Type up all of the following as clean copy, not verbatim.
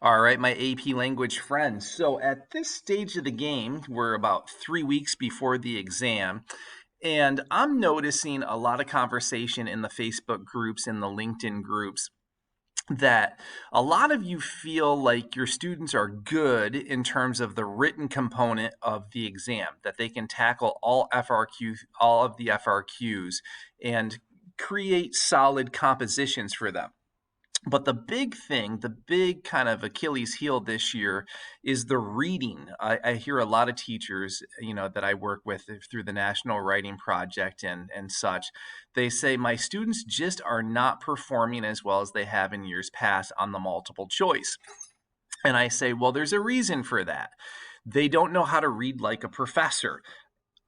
All right, my AP language friends. So at this stage of the game, we're about 3 weeks before the exam, and I'm noticing a lot of conversation in the Facebook groups and the LinkedIn groups that a lot of you feel like your students are good in terms of the written component of the exam, that they can tackle all of the FRQs and create solid compositions for them. But the big thing, the big kind of Achilles heel this year is the reading. I hear a lot of teachers, that I work with through the National Writing Project and such. They say my students just are not performing as well as they have in years past on the multiple choice. And I say, well, there's a reason for that. They don't know how to read like a professor.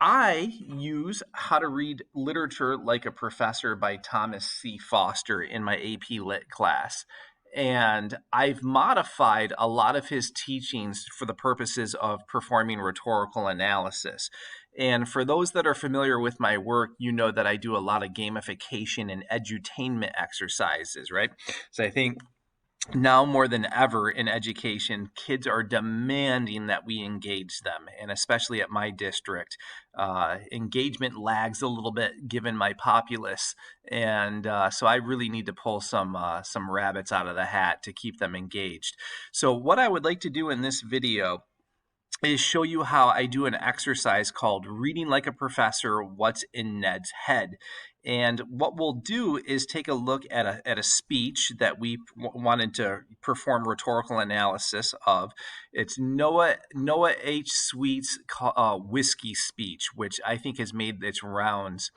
I use How to Read Literature Like a Professor by Thomas C. Foster in my AP Lit class. And I've modified a lot of his teachings for the purposes of performing rhetorical analysis. And for those that are familiar with my work, you know that I do a lot of gamification and edutainment exercises, right? So I think now more than ever in education, kids are demanding that we engage them. And especially at my district, engagement lags a little bit given my populace. And so I really need to pull some rabbits out of the hat to keep them engaged. So what I would like to do in this video is show you how I do an exercise called Reading Like a Professor, What's in Ned's Head. And what we'll do is take a look at a speech that we wanted to perform rhetorical analysis of. It's Noah H. Sweet's whiskey speech, which I think has made its rounds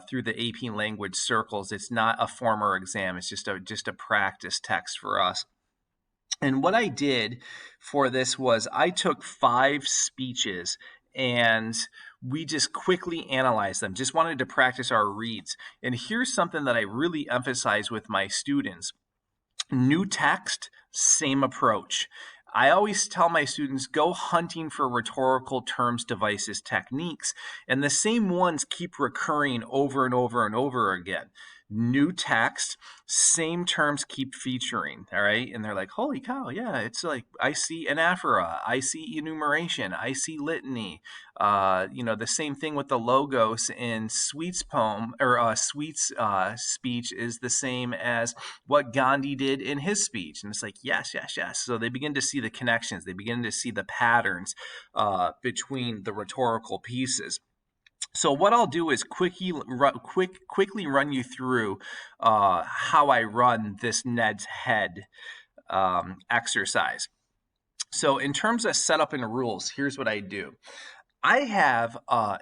through the AP language circles. It's not a former exam. It's just a practice text for us. And what I did for this was I took 5 speeches and we just quickly analyzed them. Just wanted to practice our reads. And here's something that I really emphasize with my students. New text, same approach. I always tell my students, go hunting for rhetorical terms, devices, techniques, and the same ones keep recurring over and over and over again. New text, same terms keep featuring, all right? And they're like, holy cow, yeah, it's like I see anaphora, I see enumeration, I see litany. The same thing with the logos in Sweet's poem, or Sweet's speech is the same as what Gandhi did in his speech. And it's like, yes, yes, yes. So they begin to see the connections. They begin to see the patterns between the rhetorical pieces. So what I'll do is quickly run you through how I run this Ned's Head exercise. So in terms of setup and rules, here's what I do. I have a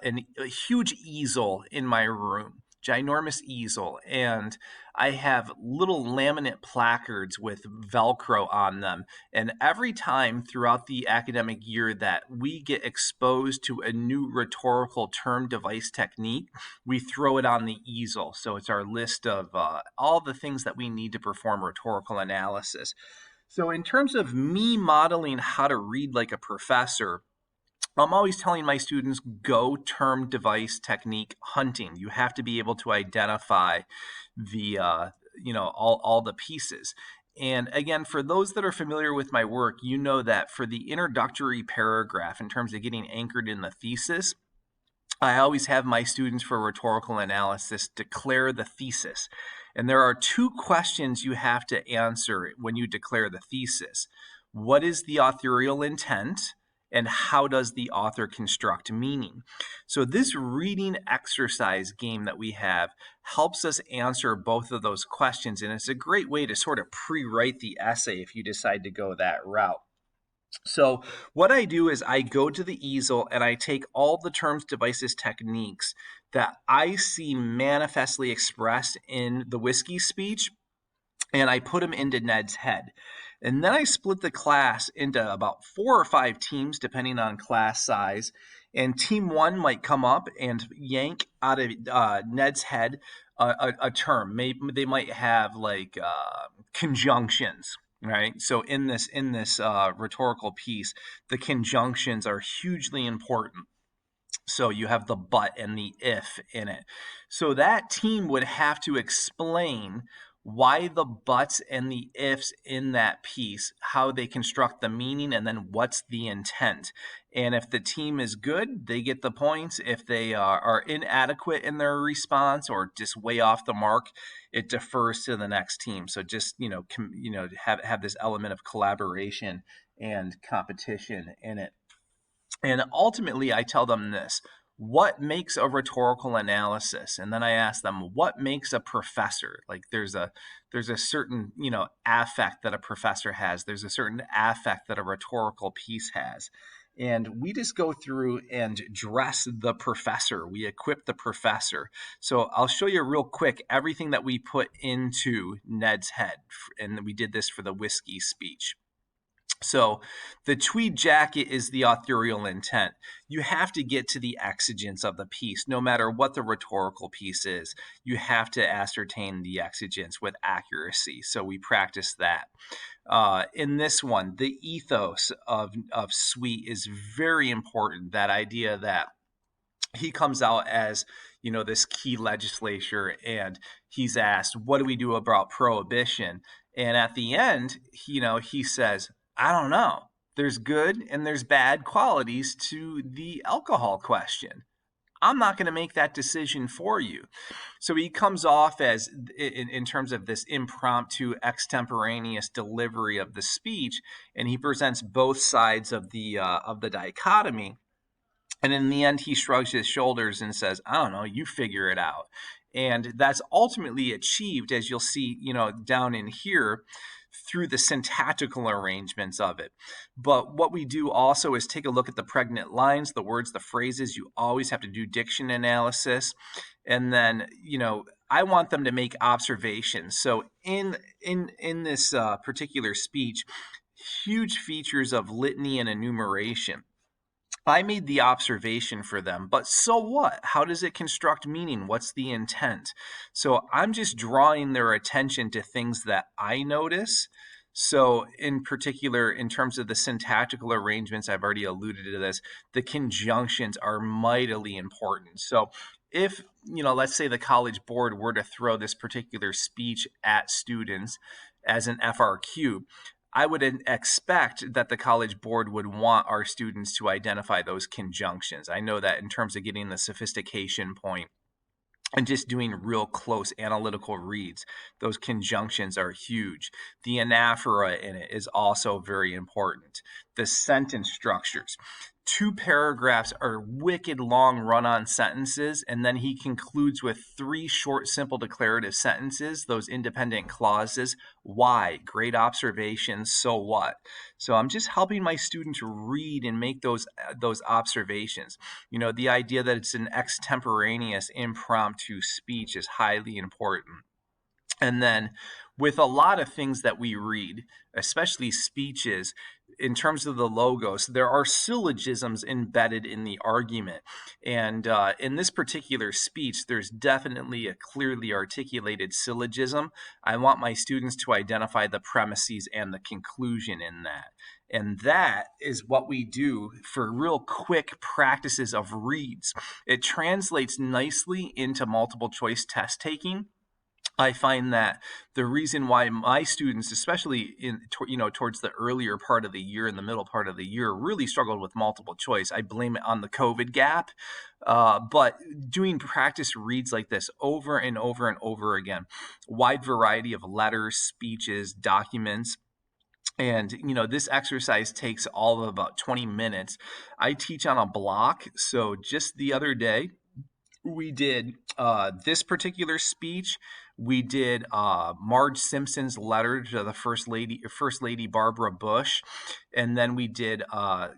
huge easel in my room, ginormous easel, and I have little laminate placards with Velcro on them. And every time throughout the academic year that we get exposed to a new rhetorical term, device, technique, we throw it on the easel. So it's our list of all the things that we need to perform rhetorical analysis. So in terms of me modeling how to read like a professor, I'm always telling my students, go term, device, technique hunting. You have to be able to identify the, all the pieces. And again, for those that are familiar with my work, you know that for the introductory paragraph, in terms of getting anchored in the thesis, I always have my students for rhetorical analysis declare the thesis. And there are 2 questions you have to answer when you declare the thesis. What is the authorial intent? And how does the author construct meaning? So this reading exercise game that we have helps us answer both of those questions. And it's a great way to sort of pre-write the essay if you decide to go that route. So what I do is I go to the easel and I take all the terms, devices, techniques that I see manifestly expressed in the whiskey speech, and I put them into Ned's head. And then I split the class into about 4 or 5 teams, depending on class size. And team 1 might come up and yank out of Ned's head a term. Maybe they might have like conjunctions, right? So in this rhetorical piece, the conjunctions are hugely important. So you have the but and the if in it. So that team would have to explain why the buts and the ifs in that piece, how they construct the meaning, and then what's the intent. And if the team is good, they get the points. If they are inadequate in their response or just way off the mark, it defers to the next team. So just have this element of collaboration and competition in it. And ultimately, I tell them this: what makes a rhetorical analysis? And then I ask them, what makes a professor? Like there's a certain, affect that a professor has. There's a certain affect that a rhetorical piece has. And we just go through and dress the professor. We equip the professor. So I'll show you real quick everything that we put into Ned's head. And we did this for the whiskey speech. So the tweed jacket is the authorial intent. You have to get to the exigence of the piece, no matter what the rhetorical piece is. You have to ascertain the exigence with accuracy. So we practice that. In this one, the ethos of Sweet is very important. That idea that he comes out as, this key legislature, and he's asked, what do we do about prohibition? And at the end, he says, I don't know. There's good and there's bad qualities to the alcohol question. I'm not going to make that decision for you. So he comes off as, in terms of this impromptu, extemporaneous delivery of the speech, and he presents both sides of the dichotomy. And in the end, he shrugs his shoulders and says, I don't know, you figure it out. And that's ultimately achieved, as you'll see, down in here, through the syntactical arrangements of it. But what we do also is take a look at the pregnant lines, the words, the phrases. You always have to do diction analysis. And then, I want them to make observations. So in this particular speech, huge features of litany and enumeration. I made the observation for them, but so what? How does it construct meaning? What's the intent? So I'm just drawing their attention to things that I notice. So in particular, in terms of the syntactical arrangements, I've already alluded to this, the conjunctions are mightily important. So if, let's say the College Board were to throw this particular speech at students as an FRQ, I would expect that the College Board would want our students to identify those conjunctions. I know that in terms of getting the sophistication point and just doing real close analytical reads, those conjunctions are huge. The anaphora in it is also very important. The sentence structures. 2 paragraphs are wicked long run-on sentences, and then he concludes with 3 short, simple declarative sentences, those independent clauses. Why? Great observations, so what? So I'm just helping my students read and make those observations. The idea that it's an extemporaneous, impromptu speech is highly important. And then with a lot of things that we read, especially speeches, in terms of the logos, there are syllogisms embedded in the argument. And in this particular speech, there's definitely a clearly articulated syllogism. I want my students to identify the premises and the conclusion in that. And that is what we do for real quick practices of reads. It translates nicely into multiple choice test taking. I find that the reason why my students, especially towards the earlier part of the year and the middle part of the year, really struggled with multiple choice, I blame it on the COVID gap. But doing practice reads like this over and over and over again, wide variety of letters, speeches, documents. And, this exercise takes all of about 20 minutes. I teach on a block. So just the other day, we did this particular speech. We did Marge Simpson's letter to the First Lady Barbara Bush, and then we did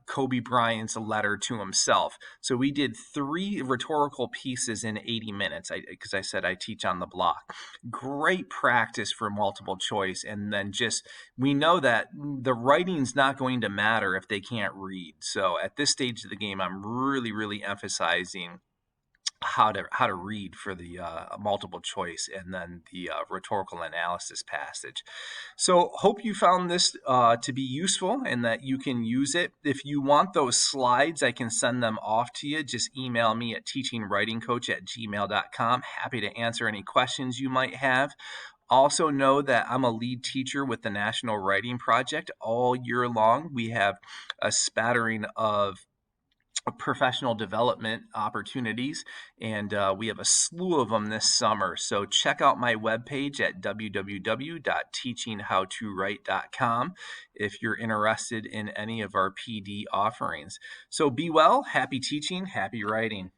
Kobe Bryant's letter to himself. So we did 3 rhetorical pieces in 80 minutes, because I said I teach on the block. Great practice for multiple choice, and then we know that the writing's not going to matter if they can't read. So at this stage of the game, I'm really, really emphasizing how to read for the multiple choice and then the rhetorical analysis passage. So hope you found this to be useful and that you can use it. If you want those slides, I can send them off to you. Just email me at teachingwritingcoach@gmail.com. Happy to answer any questions you might have. Also know that I'm a lead teacher with the National Writing Project all year long. We have a spattering of professional development opportunities, and we have a slew of them this summer. So check out my webpage at www.teachinghowtowrite.com if you're interested in any of our PD offerings. So be well, happy teaching, happy writing.